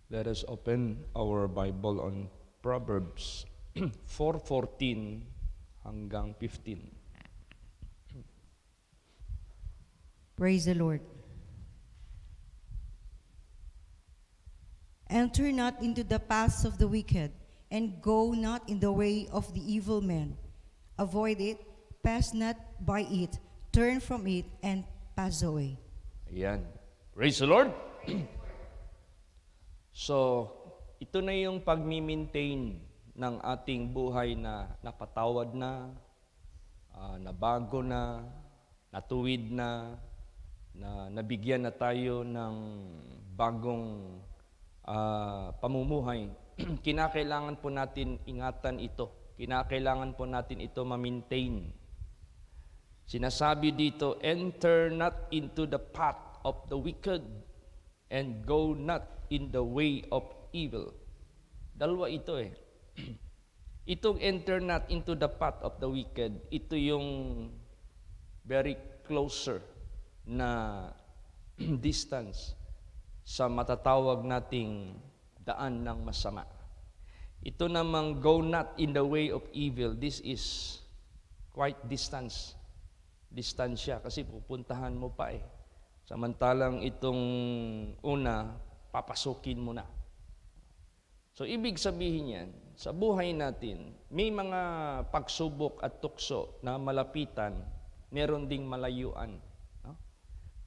Let us open our Bible on Proverbs 4:14 hanggang 15. Praise the Lord. Enter not into the paths of the wicked, and go not in the way of the evil man. Avoid it, pass not by it, turn from it, and pass away. Ayan. Praise the Lord. So, ito na yung pag-maintain ng ating buhay na napatawad na, nabago na, natuwid na nabigyan na tayo ng bagong pamumuhay. Kinakailangan po natin ingatan ito. Kinakailangan po natin ito ma-maintain. Sinasabi dito, enter not into the path of the wicked and go not in the way of evil. Dalawa ito eh. Itong enter not into the path of the wicked, ito yung very closer na distance sa matatawag nating daan ng masama. Ito namang go not in the way of evil, this is quite distance. Distansya kasi pupuntahan mo pa eh. Samantalang itong una, papasukin mo na. So, ibig sabihin yan, sa buhay natin, may mga pagsubok at tukso na malapitan, meron ding malayuan. No?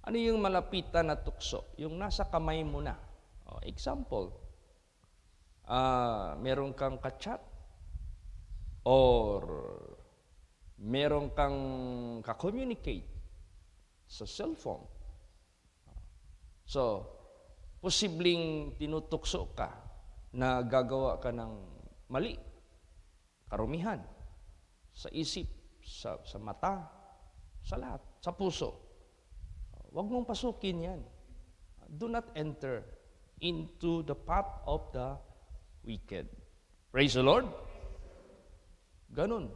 Ano yung malapitan na tukso? Yung nasa kamay mo na. Example, meron kang kachat or meron kang ka-communicate sa cellphone. So, posibleng tinutukso ka na gagawa ka ng mali, karumihan, sa isip, sa mata, sa lahat, sa puso. Huwag mong pasukin yan. Do not enter into the path of the wicked. Praise the Lord. Ganun.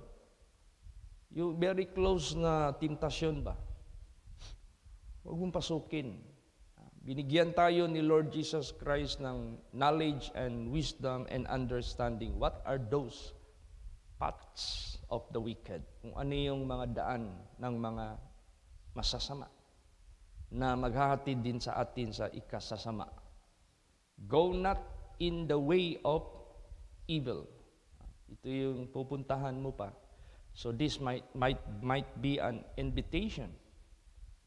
Yung very close na temptasyon ba? Huwag mong pasukin. Binigyan tayo ni Lord Jesus Christ ng knowledge and wisdom and understanding. What are those paths of the wicked? Kung ano yung mga daan ng mga masasama na maghahatid din sa atin sa ikasasama. Go not in the way of evil. Ito yung pupuntahan mo pa. So this might be an invitation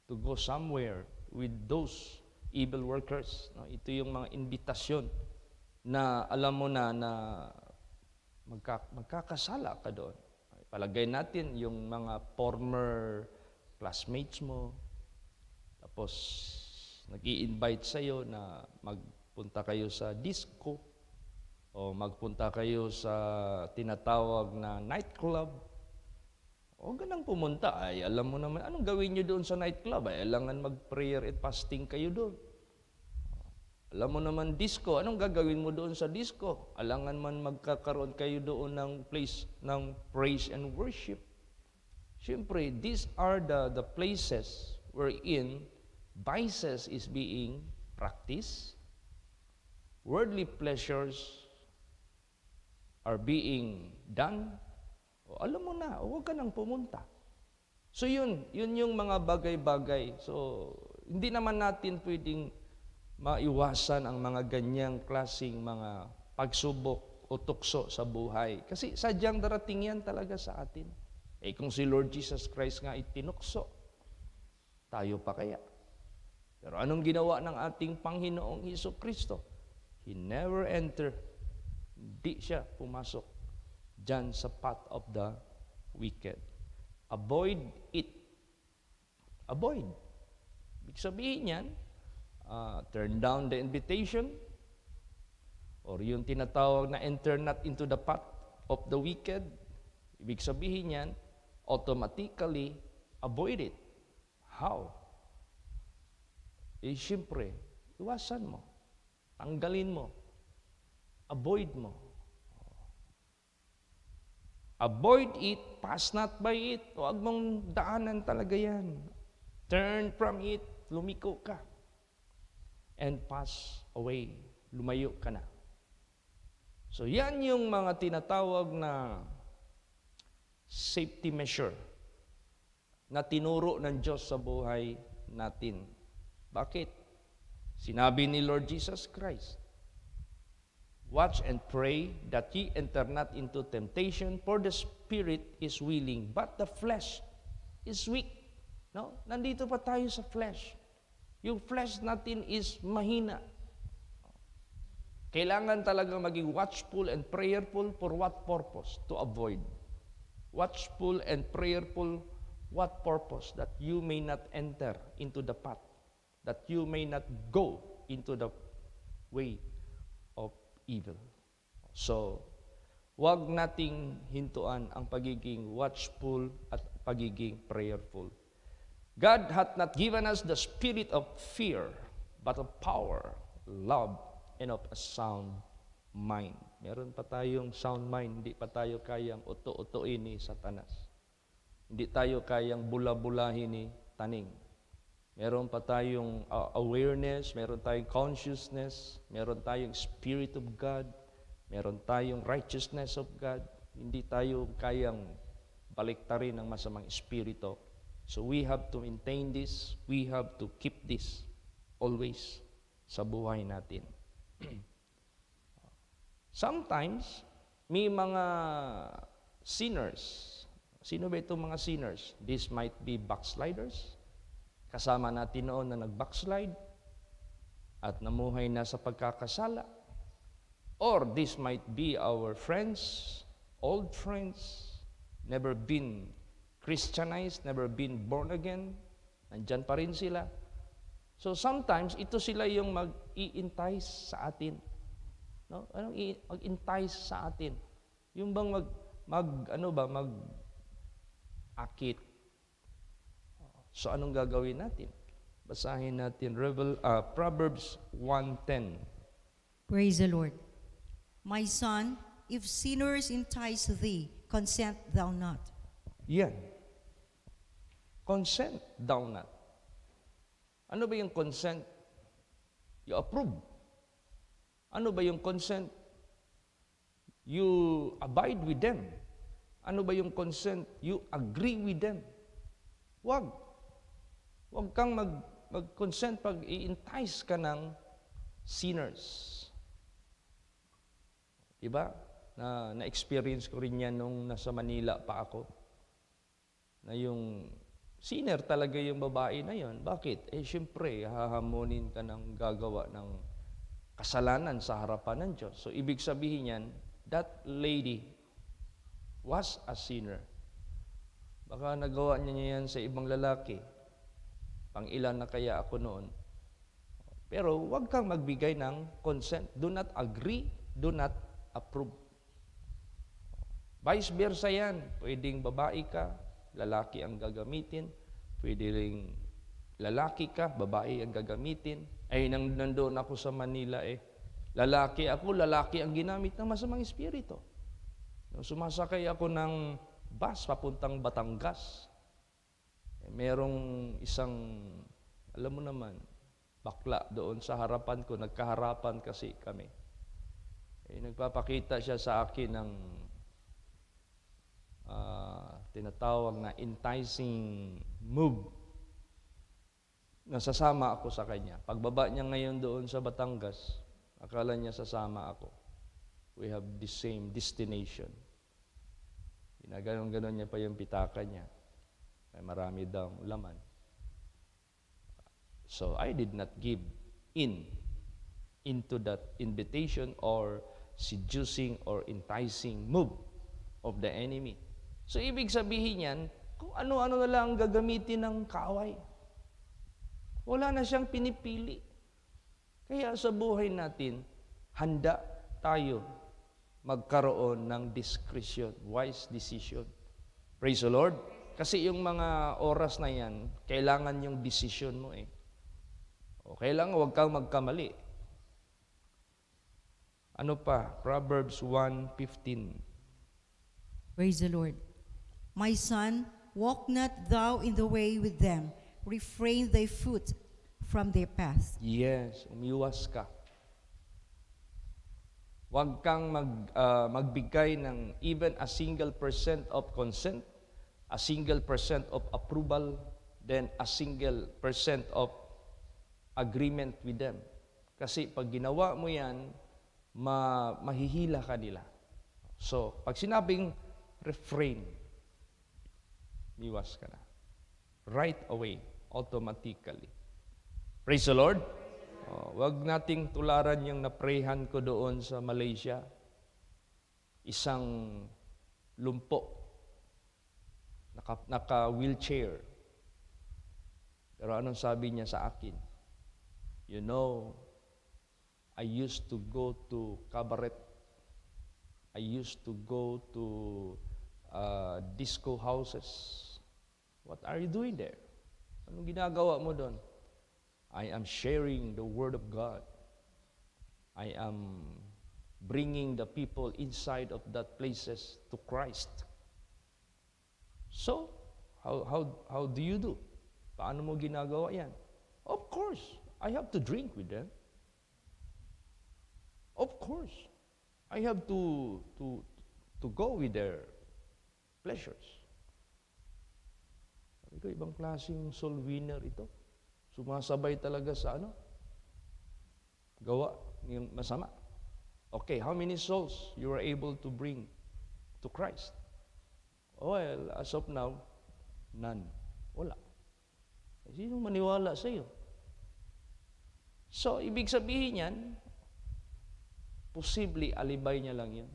to go somewhere with those evil workers. No? Ito yung mga invitasyon na alam mo na magkakasala ka doon. Palagay natin yung mga former classmates mo, tapos nag-i-invite sa'yo na magpunta kayo sa disco o magpunta kayo sa tinatawag na nightclub. O ganang pumunta, ay alam mo naman, anong gawin nyo doon sa nightclub? Ay alangan mag-prayer and fasting kayo doon. Alam mo naman disco, anong gagawin mo doon sa disco? Alangan man magkakaroon kayo doon ng place ng praise and worship. Siyempre, these are the places wherein vices is being practiced, worldly pleasures are being done. O, alam mo na, huwag ka nang pumunta. So yun yung mga bagay-bagay. So, hindi naman natin pwedeng maiwasan ang mga ganyang klaseng mga pagsubok o tukso sa buhay. Kasi sadyang darating yan talaga sa atin. Kung si Lord Jesus Christ nga itinukso, tayo pa kaya? Pero anong ginawa ng ating Panginoong Hesukristo? He never entered. Hindi siya pumasok dyan sa path of the wicked. Avoid it. Avoid. Ibig sabihin yan, turn down the invitation, or yung tinatawag na enter not into the path of the wicked. Ibig sabihin yan, automatically avoid it. How? Siyempre, iwasan mo. Tanggalin mo. Avoid mo. Avoid it, pass not by it. Huwag mong daanan talaga yan. Turn from it, lumiko ka. And pass away. lumayo ka na. So yan yung mga tinatawag na safety measure na tinuro ng Diyos sa buhay natin. Bakit? Sinabi ni Lord Jesus Christ, watch and pray that ye enter not into temptation, for the spirit is willing, but the flesh is weak. No? Nandito pa tayo sa flesh. Yung flesh natin is mahina. Kailangan talaga maging watchful and prayerful for what purpose? To avoid. Watchful and prayerful, what purpose? That you may not enter into the path. That you may not go into the way of evil. So, wag nating hintuan ang pagiging watchful at pagiging prayerful. God hath not given us the spirit of fear, but of power, love, and of a sound mind. Meron pa tayong sound mind, hindi pa tayo kayang uto-utoin ni Satanas. Hindi tayo kayang bula-bulahin ni Taning. Meron pa tayong awareness, meron tayong consciousness, meron tayong Spirit of God, meron tayong righteousness of God. Hindi tayo kayang baliktarin ng masamang espiritu. So we have to maintain this, we have to keep this always sa buhay natin. Sometimes, may mga sinners. Sino ba itong mga sinners? This might be backsliders. Kasama natin noon na nag-backslide at namuhay na sa pagkakasala. Or this might be our friends, old friends, never been Christianized, never been born again. Nandyan pa rin sila. So sometimes, ito sila yung mag-i-entice sa atin. No? Anong mag-entice sa atin? Yung bang mag-akit. So anong gagawin natin? Basahin natin Proverbs 1:10. Praise the Lord. My son, if sinners entice thee, consent thou not. Yan. Consent thou not. Ano ba yung consent? You approve. Ano ba yung consent? You abide with them. Ano ba yung consent? You agree with them. Wag. Wag kang mag-consent pag i-entice ka ng sinners. Diba? Na-experience ko rin yan nung nasa Manila pa ako. Na yung sinner talaga yung babae na yon. Bakit? Siyempre, hahamonin ka ng gagawa ng kasalanan sa harapan ng Diyos. So, ibig sabihin yan, that lady was a sinner. Baka nagawa niya yan sa ibang lalaki. Pang-ilan na kaya ako noon. Pero, huwag kang magbigay ng consent. Do not agree, do not approve. Vice versa yan. Pwedeng babae ka, lalaki ang gagamitin. Pwede ring lalaki ka, babae ang gagamitin. Nandoon ako sa Manila lalaki ako, lalaki ang ginamit ng masamang espiritu. Nung sumasakay ako ng bus papuntang Batangas, merong isang, alam mo naman, bakla doon sa harapan ko, nagkaharapan kasi kami. Nagpapakita siya sa akin ng tinatawag na enticing move. Nasasama ako sa kanya. Pagbaba niya ngayon doon sa Batangas, akala niya sasama ako. We have the same destination. Ginaganon-ganon niya pa yung pitaka niya. May marami daw laman. So I did not give into that invitation or seducing or enticing move of the enemy. So, ibig sabihin yan, kung ano-ano na lang gagamitin ng kaaway. Wala na siyang pinipili. Kaya sa buhay natin, handa tayo magkaroon ng discretion, wise decision. Praise the Lord. Kasi yung mga oras na yan, kailangan yung decision mo O kailangan huwag kang magkamali. Ano pa? Proverbs 1:15. Praise the Lord. My son, walk not thou in the way with them. Refrain thy foot from their path. Yes, umiwas ka. Huwag kang magbigay ng even a single % of consent, a single % of approval, then a single % of agreement with them. Kasi pag ginawa mo yan, mahihila ka nila. So, pag sinabing refrain, iwas ka na. Right away, automatically. Praise the Lord. Wag nating tularan yung naprehan ko doon sa Malaysia. Isang lumpo, naka-wheelchair. Pero anong sabi niya sa akin? You know, I used to go to cabaret. I used to go to disco houses. What are you doing there? Anong ginagawa mo doon? I am sharing the Word of God. I am bringing the people inside of that places to Christ. So, how do you do? Paano mo ginagawa yan? Of course, I have to drink with them. Of course, I have to go with their pleasures. Sabi ko, ibang klaseng soul winner ito. Sumasabay talaga sa gawa ng masama. Okay, how many souls you were able to bring to Christ? Well, as of now, none. Wala. Sino maniwala sa iyo? So, ibig sabihin yan, posible alibay niya lang yun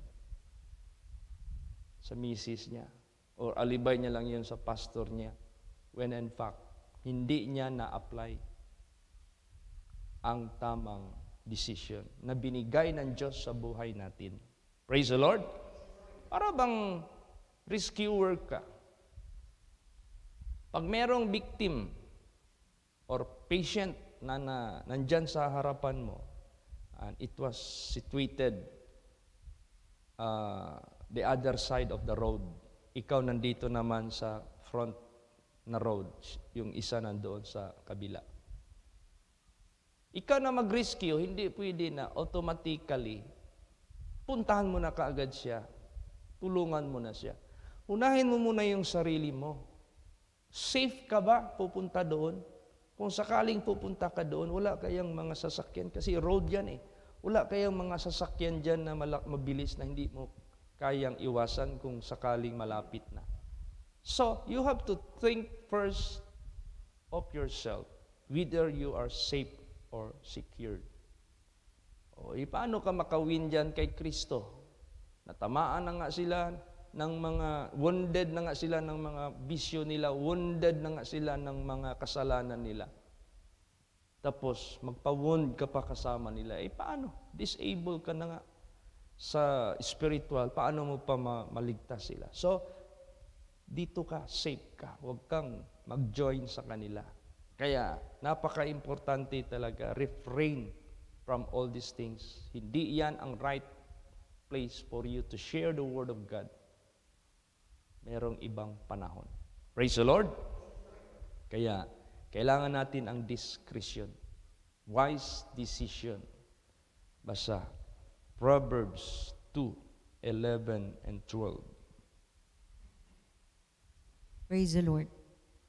sa misis niya. Or alibay niya lang yun sa pastor niya. When in fact, hindi niya na-apply ang tamang decision na binigay ng Diyos sa buhay natin. Praise the Lord. Para bang rescuer ka. Pag merong victim or patient na nandyan sa harapan mo, and it was situated the other side of the road, ikaw nandito naman sa front na road, yung isa nandoon sa kabila. Ikaw na mag-rescue, hindi pwede na automatically puntahan mo na kaagad siya, tulungan mo na siya. Unahin mo muna yung sarili mo. Safe ka ba pupunta doon? Kung sakaling pupunta ka doon, wala kayang mga sasakyan, kasi road yan eh. Wala kayang mga sasakyan dyan na mabilis na hindi mo kayang iwasan kung sakaling malapit na. So, you have to think first of yourself, whether you are safe or secured. Paano ka makawin dyan kay Kristo? Natamaan na nga sila ng mga, wounded na nga sila ng mga bisyo nila, wounded na nga sila ng mga kasalanan nila. Tapos, magpa-wound ka pa kasama nila. Paano? Disable ka na nga sa spiritual. Paano mo pa maligtas sila? So, dito ka, safe ka. Huwag kang mag-join sa kanila. Kaya, napaka-importante talaga, refrain from all these things. Hindi yan ang right place for you to share the Word of God. Merong ibang panahon. Praise the Lord. Kaya, kailangan natin ang discretion. Wise decision. Basa, Proverbs 2:11 and 12. Praise the Lord.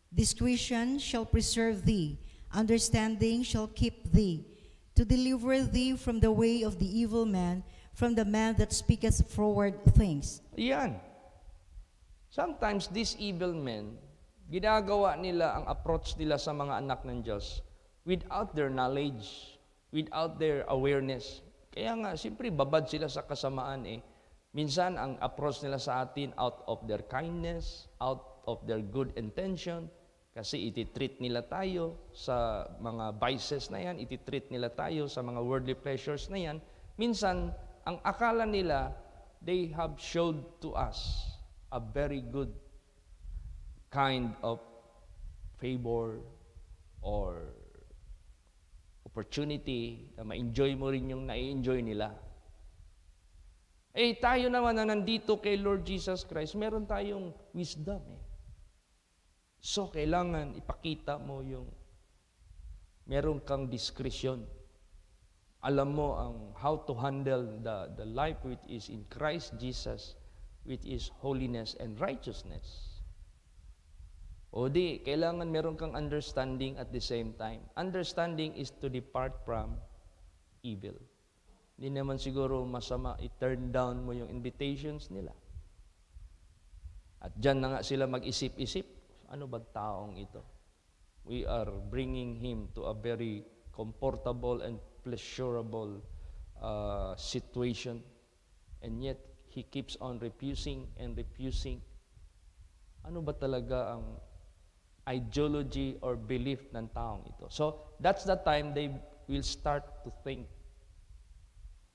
Discretion shall preserve thee, understanding shall keep thee, to deliver thee from the way of the evil man, from the man that speaketh forward things. Yan. Sometimes these evil men, ginagawa nila ang approach nila sa mga anak ng Diyos without their knowledge, without their awareness. Kaya nga, siyempre, babad sila sa kasamaan eh. Minsan, ang approach nila sa atin out of their kindness, out of their good intention, kasi ititreat nila tayo sa mga vices na yan, ititreat nila tayo sa mga worldly pleasures na yan. Minsan, ang akala nila, they have showed to us a very good kind of favor or opportunity na ma-enjoy mo rin yung na-enjoy nila. Tayo naman na nandito kay Lord Jesus Christ, meron tayong wisdom eh. So, kailangan ipakita mo yung meron kang discretion. Alam mo ang how to handle the life which is in Christ Jesus, which is holiness and righteousness. O di, kailangan meron kang understanding at the same time. Understanding is to depart from evil. Hindi naman siguro masama i-turn down mo yung invitations nila. At dyan na nga sila mag-isip-isip, ano ba taong ito? We are bringing him to a very comfortable and pleasurable situation. And yet, he keeps on refusing and refusing. Ano ba talaga ang ideology or belief ng taong ito? So, that's the time they will start to think.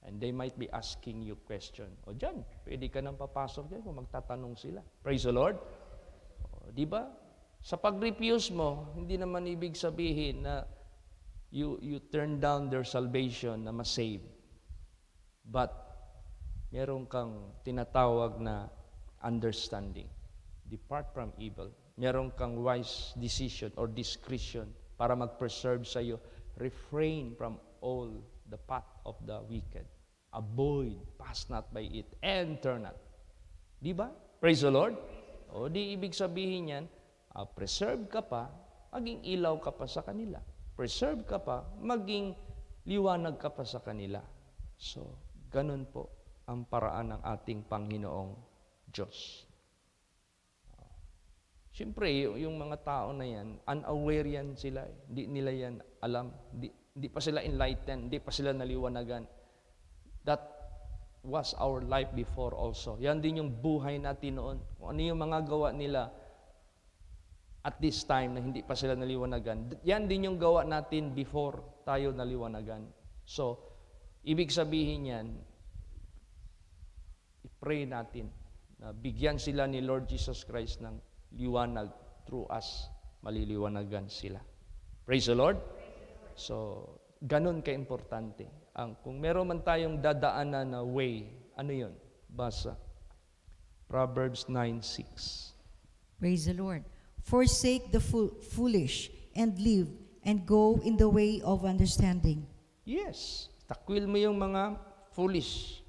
And they might be asking you question. O dyan, pwede ka nang papasok dyan kung magtatanong sila. Praise the Lord. O, di ba? Sa pag-refuse mo, hindi naman ibig sabihin na you turn down their salvation na ma-save. But, meron kang tinatawag na understanding. Depart from evil. Meron kang wise decision or discretion para mag-preserve sa iyo. Refrain from all the path of the wicked. Avoid, pass not by it, and turn not. Di ba? Praise the Lord. O di ibig sabihin yan, preserve ka pa, maging ilaw ka pa sa kanila. Preserve ka pa, maging liwanag ka pa sa kanila. So, ganun po ang paraan ng ating Panginoong Diyos. Siyempre, yung mga tao na yan, unaware yan sila. Hindi nila yan alam. Hindi pa sila enlightened. Hindi pa sila naliwanagan. That was our life before also. Yan din yung buhay natin noon. Kung ano yung mga gawa nila at this time na hindi pa sila naliwanagan. Yan din yung gawa natin before tayo naliwanagan. So, ibig sabihin yan, i-pray natin na bigyan sila ni Lord Jesus Christ ng liwanag through us, maliliwanagan sila. Praise the Lord. So, ganun ka-importante. Kung meron man tayong dadaanan na way, ano yun? Basa. Proverbs 9:6. Praise the Lord. Forsake the foolish and live and go in the way of understanding. Yes. Takwil mo yung mga foolish.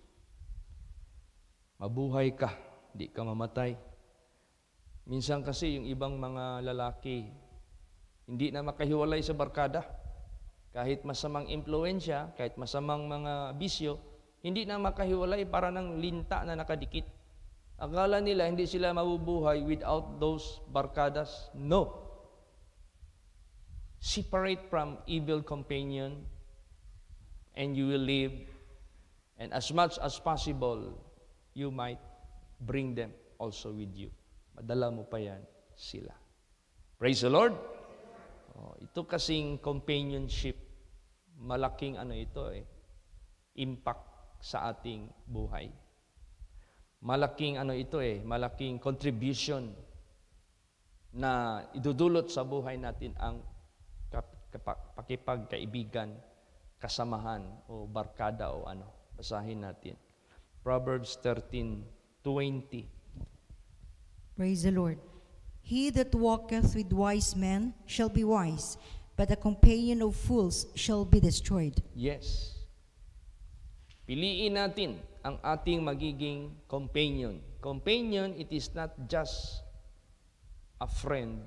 Mabuhay ka. Di ka mamatay. Minsan kasi yung ibang mga lalaki, hindi na makahiwalay sa barkada. Kahit masamang impluensya, kahit masamang mga bisyo, hindi na makahiwalay para ng linta na nakadikit. Akala nila hindi sila mabubuhay without those barkadas. No. Separate from evil companion and you will live. And as much as possible, you might bring them also with you. Madala mo pa yan sila. Praise the Lord. Ito kasing companionship, malaking impact sa ating buhay. Malaking malaking contribution na idudulot sa buhay natin ang pakipagkaibigan, kasamahan o barkada o ano. Basahin natin. Proverbs 13:20. Praise the Lord. He that walketh with wise men shall be wise, but a companion of fools shall be destroyed. Yes. Piliin natin ang ating magiging companion. Companion, it is not just a friend,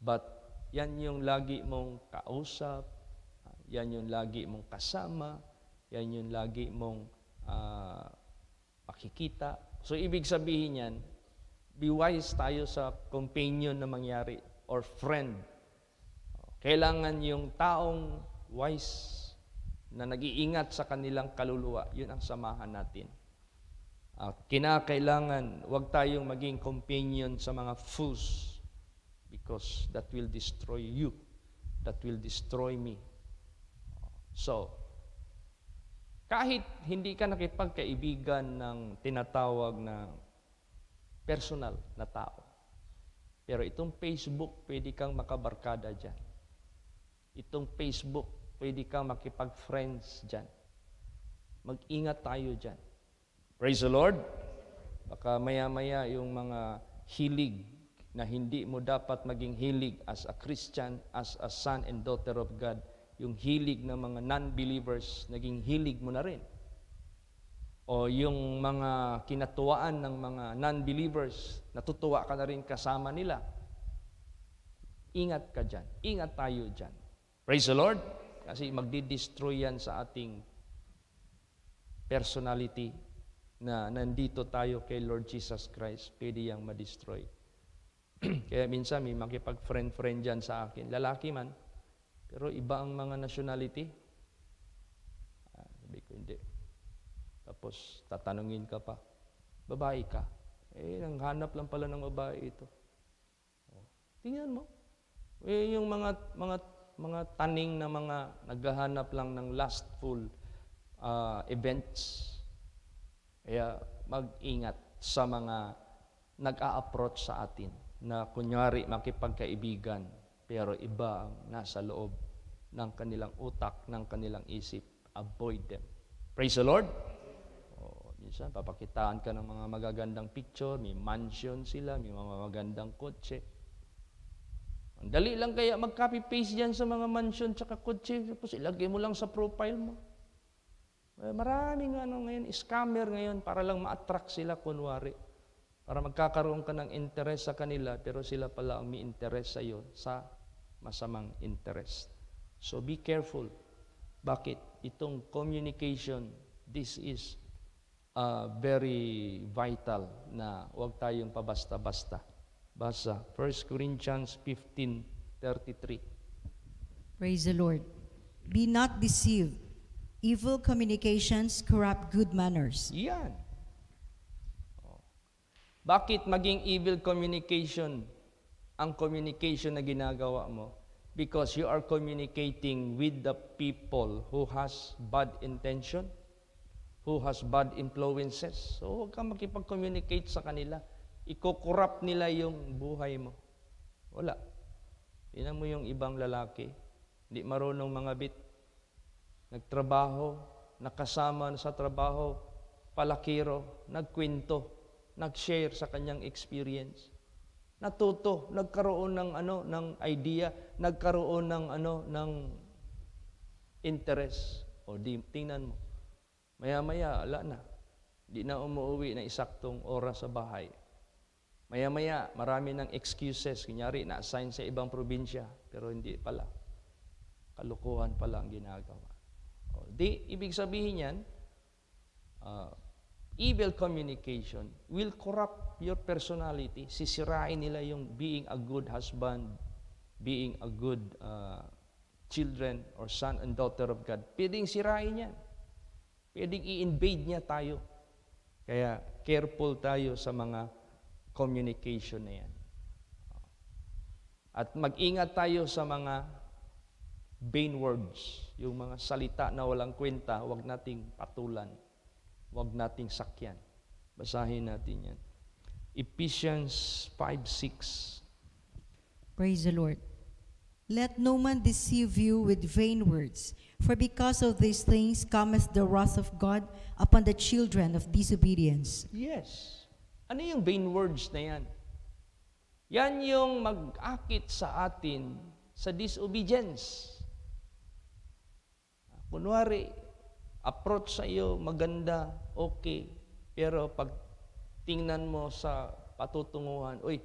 but yan yung lagi mong kausap, yan yung lagi mong kasama, yan yung lagi mong makikita. So, ibig sabihin yan, be wise tayo sa companion na mangyari or friend. Kailangan yung taong wise na nag-iingat sa kanilang kaluluwa, yun ang samahan natin. Kinakailangan, huwag tayong maging companion sa mga fools because that will destroy you. That will destroy me. So, kahit hindi ka nakipagkaibigan ng tinatawag na personal na tao. Pero itong Facebook, pwede kang makabarkada dyan. Itong Facebook, pwede kang makipag-friends dyan. Mag-ingat tayo dyan. Praise the Lord. Baka maya-maya yung mga hilig na hindi mo dapat maging hilig as a Christian, as a son and daughter of God, yung hilig ng mga non-believers, naging hilig mo na rin. O yung mga kinatuwaan ng mga non-believers, natutuwa ka na rin kasama nila. Ingat ka dyan. Ingat tayo dyan. Praise the Lord. Kasi magdi-destroy yan sa ating personality na nandito tayo kay Lord Jesus Christ. Pwede yang ma-destroy. Kaya minsan may makipag-friend-friend dyan sa akin. Lalaki man. Pero iba ang mga nationality. Sabi ko, hindi. Tapos tatanungin ka pa, babae ka. Nanghanap lang pala ng babae ito. Tingnan mo. Yung mga taning na mga naghahanap lang ng lustful events. Kaya mag-ingat sa mga nag-a-approach sa atin na kunyari makipagkaibigan pero iba ang nasa loob ng kanilang utak, ng kanilang isip. Avoid them. Praise the Lord. Minsan, papakitaan ka ng mga magagandang picture, may mansion sila, may mga magagandang kotse. Ang dali lang kaya mag-copy-paste dyan sa mga mansion tsaka kotse, tapos ilagay mo lang sa profile mo. Maraming ngayon, scammer ngayon para lang ma-attract sila kunwari. Para magkakaroon ka ng interest sa kanila, pero sila pala ang may interest sa iyo sa masamang interest. So be careful. Bakit? Itong communication, this is very vital na huwag tayong pabasta-basta. Basa, 1 Corinthians 15:33. Praise the Lord. Be not deceived. Evil communications corrupt good manners. Yan. Bakit maging evil communication ang communication na ginagawa mo? Because you are communicating with the people who has bad intention, who has bad influences. So huwag kang makipag-communicate sa kanila. Iko-corrupt nila yung buhay mo. Wala. Tingnan mo yung ibang lalaki, hindi marunong mangabit, nagtrabaho, nakasama sa trabaho, palakiro, nagkwento, nag-share sa kanyang experience. Natuto, nagkaroon ng idea, nagkaroon ng interest. O tingnan mo. Maya-maya, ala na. Di na umuwi na isaktong oras sa bahay. Maya-maya, marami ng excuses. Kunyari, na-assign sa ibang probinsya, pero hindi pala. Kalukuhan pala ang ginagawa. Ibig sabihin yan, evil communication will corrupt your personality. Sisirain nila yung being a good husband, being a good children or son and daughter of God. Pwedeng sirain yan. Pwedeng i-invade niya tayo. Kaya careful tayo sa mga communication na yan. At mag-ingat tayo sa mga vain words, yung mga salita na walang kwenta, huwag nating patulan, huwag nating sakyan. Basahin natin yan. Ephesians 5:6. Praise the Lord. Let no man deceive you with vain words, for because of these things cometh the wrath of God upon the children of disobedience. Yes. Ano yung vain words na yan? Yan yung mag-akit sa atin sa disobedience. Kunwari, approach sa iyo, maganda, okay. Pero pag tingnan mo sa patutunguhan, uy,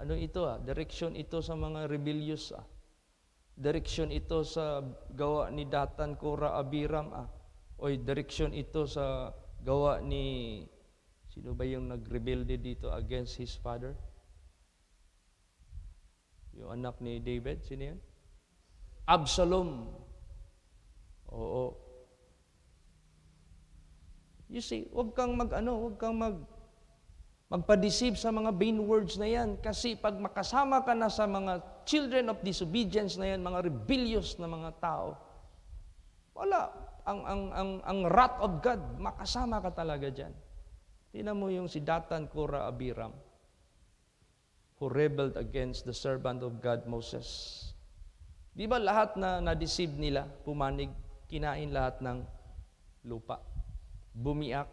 ano ito direction ito sa mga rebellious Direction ito sa gawa ni Datan, Kora, Abiram Uy, direction ito sa gawa ni, sino ba yung nagrebelde dito against his father? Yung anak ni David, sino yan? Absalom. Oo. You see, huwag kang magpa-deceive sa mga vain words na yan. Kasi pag makasama ka na sa mga children of disobedience na yan, mga rebellious na mga tao, wala. Ang wrath of God, makasama ka talaga dyan. Tingnan mo yung si Datan, Kora, Abiram, who rebelled against the servant of God, Moses. Di ba lahat na na-deceive nila, pumanig, kinain lahat ng lupa. Bumiak,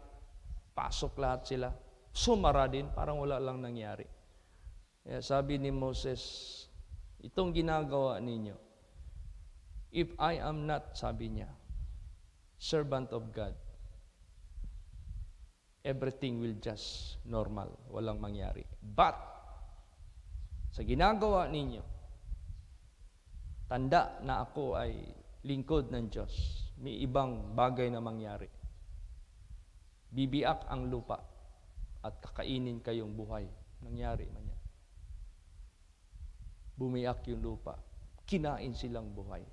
pasok lahat sila. Sumara din, parang wala lang nangyari. Kaya sabi ni Moses, itong ginagawa ninyo, If I am not, sabi niya, servant of God, everything will just normal, walang mangyari. But, sa ginagawa ninyo, tanda na ako ay lingkod ng Diyos. May ibang bagay na mangyari. Bibiak ang lupa at kakainin kayong buhay. Nangyari man yan. Bumiyak yung lupa. Kinain silang buhay.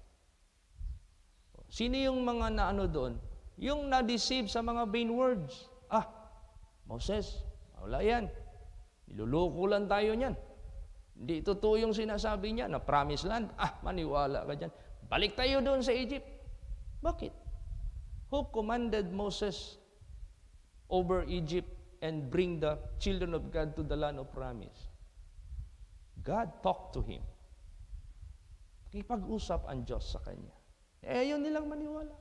Sino yung mga naano doon? Yung na-deceive sa mga vain words. Moses, wala yan. Niluloko lang tayo niyan. Hindi totoo yung sinasabi niya na promised land. Maniwala ka dyan. Balik tayo doon sa Egypt. Bakit? Who commanded Moses over Egypt and bring the children of God to the land of promise? God talked to him. Nakipag-usap ang Diyos sa kanya. Ayaw nilang maniwala.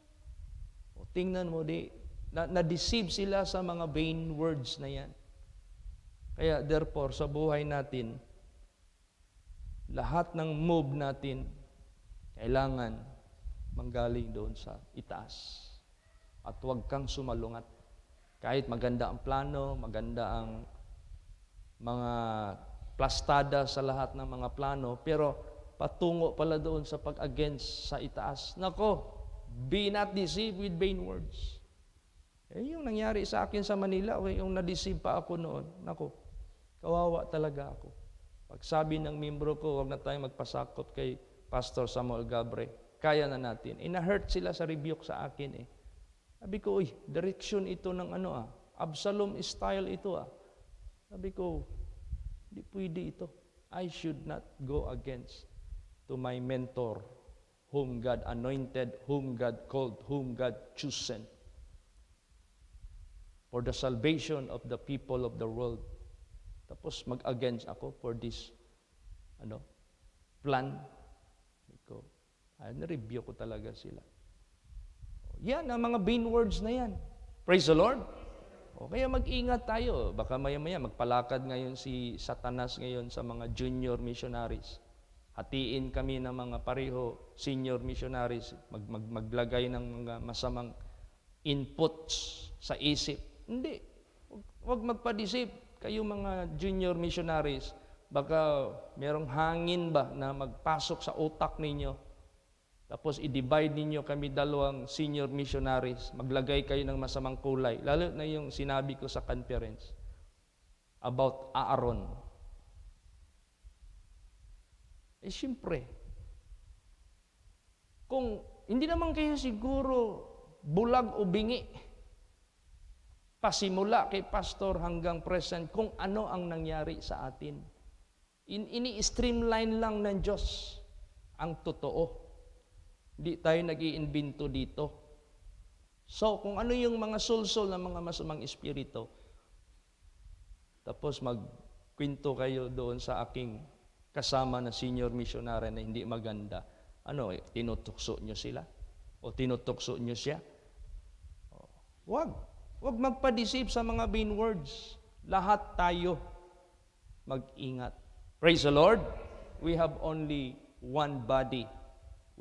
Tingnan mo, na-deceive sila sa mga vain words na yan. Kaya therefore, sa buhay natin, lahat ng move natin, kailangan manggaling doon sa itaas. At huwag kang sumalungat. Kahit maganda ang plano, maganda ang mga plastada sa lahat ng mga plano, pero patungo pala doon sa pag-against sa itaas. Nako, be not deceived with vain words. Yung nangyari sa akin sa Manila, yung na-deceive pa ako noon, nako, kawawa talaga ako. Pag sabi ng membro ko, huwag na tayong magpasakop kay Pastor Samuel Gabre, kaya na natin. Na-hurt sila sa rebuke sa akin. Sabi ko, direction ito ng Absalom style ito. Sabi ko, hindi pwede ito. I should not go against to my mentor, whom God anointed, whom God called, whom God chosen for the salvation of the people of the world. Tapos mag-against ako for this plan. Na-review ko talaga sila. Yan, ang mga vain words na yan. Praise the Lord. Kaya mag-ingat tayo. Baka maya-maya magpalakad ngayon si Satanas ngayon sa mga junior missionaries. Hatiin kami ng mga pareho senior missionaries. Maglagay ng mga masamang inputs sa isip. Hindi. Huwag magpa-deceive. Kayo mga junior missionaries, baka merong hangin ba na magpasok sa utak ninyo? Tapos i-divide ninyo kami dalawang senior missionaries. Maglagay kayo ng masamang kulay. Lalo na yung sinabi ko sa conference about Aaron. Siyempre, kung hindi naman kayo siguro bulag o bingi, pasimula kay pastor hanggang present, kung ano ang nangyari sa atin. Ini-streamline lang ng Diyos ang totoo. Hindi tayo nag-iimbento dito. So, kung ano yung mga sulsol ng mga masamang espiritu, tapos magkwento kayo doon sa aking kasama na senior missionary na hindi maganda, tinutukso nyo sila? O tinutukso nyo siya? Wag magpa-deceive sa mga vain words. Lahat tayo mag-ingat. Praise the Lord. We have only one body.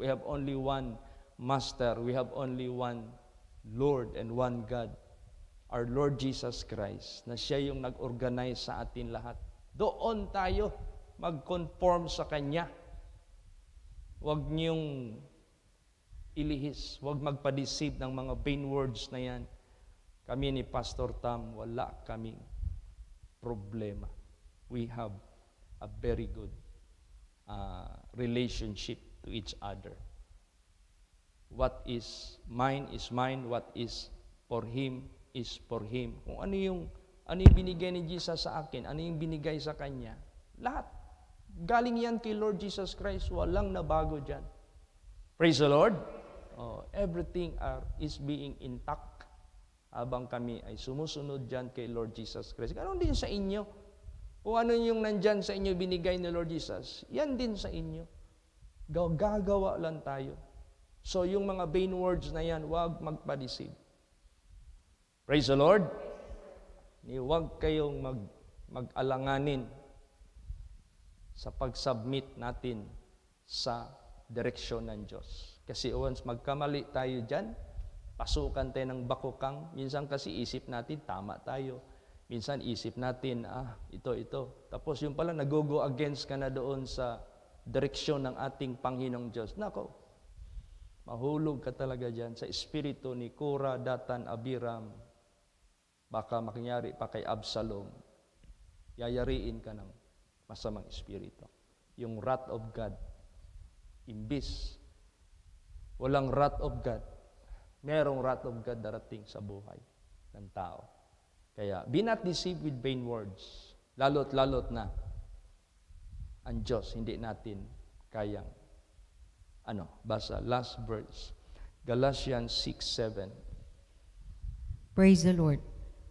We have only one Master. We have only one Lord and one God. Our Lord Jesus Christ, na siya yung nag-organize sa atin lahat. Doon tayo mag-conform sa Kanya. Huwag niyong ilihis. Huwag magpa-deceive ng mga vain words na yan. Kami ni Pastor Tam, wala kaming problema. We have a very good relationship to each other. What is mine is mine. What is for him is for him. Kung ano yung binigay ni Jesus sa akin, ano yung binigay sa Kanya, lahat. Galing yan kay Lord Jesus Christ. Walang nabago dyan. Praise the Lord. Everything is being intact habang kami ay sumusunod dyan kay Lord Jesus Christ. Ganon din sa inyo. Kung ano yung nandyan sa inyo binigay ni Lord Jesus, yan din sa inyo. Gagawa lang tayo. So yung mga vain words na yan, huwag magpa-deceive. Praise the Lord. Huwag kayong mag-alanganin sa pag-submit natin sa direksyon ng Diyos. Kasi once magkamali tayo dyan, pasukan tayo ng bakukang. Minsan kasi isip natin, tama tayo. Minsan isip natin, ito. Tapos yung pala, nag-go against ka na doon sa direksyon ng ating Panginoong Diyos. Nako, mahulog ka talaga dyan sa espiritu ni Kora, Datan, Abiram. Baka makinyari pa kay Absalom. Yayariin ka ng masamang espiritu. Yung wrath of God. Imbis, walang wrath of God. Merong wrath of God darating sa buhay ng tao. Kaya, be not deceived with vain words. Lalot na ang Diyos, hindi natin kayang basa, last verse. Galatians 6:7. Praise the Lord.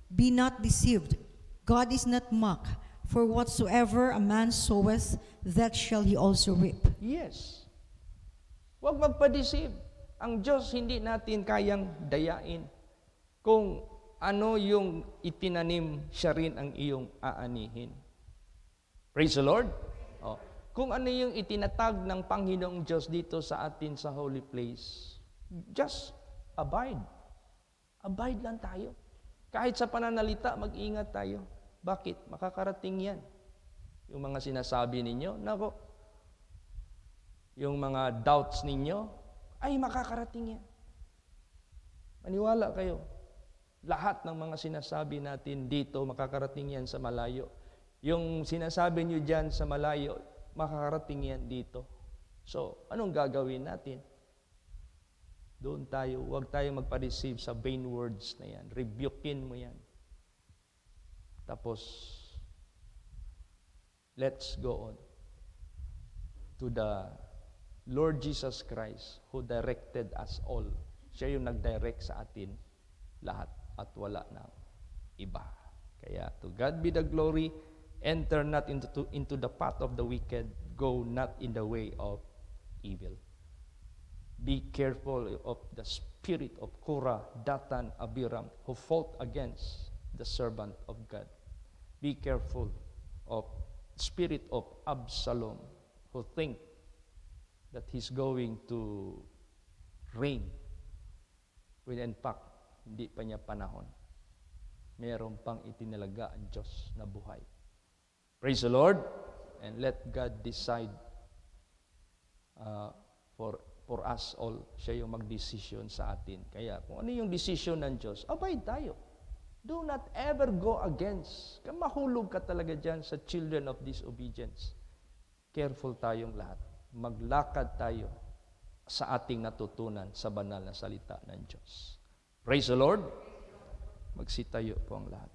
Be not deceived. God is not mocked. For whatsoever a man soweth, that shall he also reap. Yes. Huwag magpa-deceive. Ang Diyos hindi natin kayang dayain. Kung ano yung itinanim, siya rin ang iyong aanihin. Praise the Lord. Kung ano yung itinatag ng Panginoong Diyos dito sa atin sa holy place, just abide. Abide lang tayo. Kahit sa pananalita, mag-ingat tayo. Bakit? Makakarating yan. Yung mga sinasabi ninyo, nako, yung mga doubts ninyo, ay makakarating yan. Maniwala kayo. Lahat ng mga sinasabi natin dito, makakarating yan sa malayo. Yung sinasabi nyo dyan sa malayo, makakarating yan dito. So, anong gagawin natin? Doon tayo, huwag tayo magpa-receive sa vain words na yan. Rebukein mo yan. Tapos, let's go on to the Lord Jesus Christ who directed us all. Siya yung nag-direct sa atin lahat at wala na iba. Kaya, to God be the glory. Enter not into the path of the wicked. Go not in the way of evil. Be careful of the spirit of Korah, Datan, Abiram, who fought against the servant of God. Be careful of spirit of Absalom, who think that he's going to reign. When in fact, hindi pa niya panahon. Meron pang itinalaga ang Diyos na buhay. Praise the Lord, and let God decide for us all. Siya yung mag-decision sa atin. Kaya kung ano yung decision ng Diyos, abide tayo. Do not ever go against. Mahulog ka talaga dyan sa children of disobedience. Careful tayong lahat. Maglakad tayo sa ating natutunan sa banal na salita ng Diyos. Praise the Lord. Magsitayo po ang lahat.